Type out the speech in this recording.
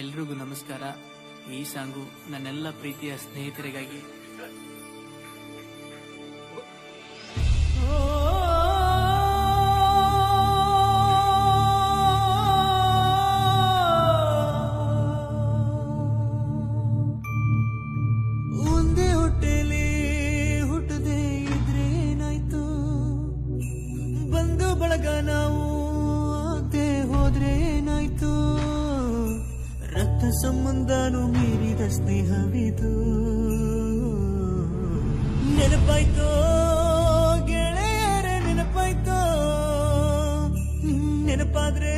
ಎಲ್ರಿಗೂ ನಮಸ್ಕಾರ. ಈ ಸಾಂಗು ನನ್ನೆಲ್ಲ ಪ್ರೀತಿಯ ಸ್ನೇಹಿತರಿಗಾಗಿ. ಒಂದೇ ಹೊಟ್ಟೆಲಿ ಹುಟ್ಟದೆ ಇದ್ರೆ ಏನಾಯ್ತು, ಬಂದು ಬಳಗ ನಾವು ಆಗದೆ ಹೋದ್ರೆ ಏನಾಯ್ತು, ರಕ್ತ ಸಂಬಂಧನೂ ಮೀರಿದ ಸ್ನೇಹವಿದು. ನೆನಪಾಯ್ತೋ ಗೆಳೆಯರೇ, ನೆನಪಾಯ್ತೋ, ನೆನಪಾದ್ರೆ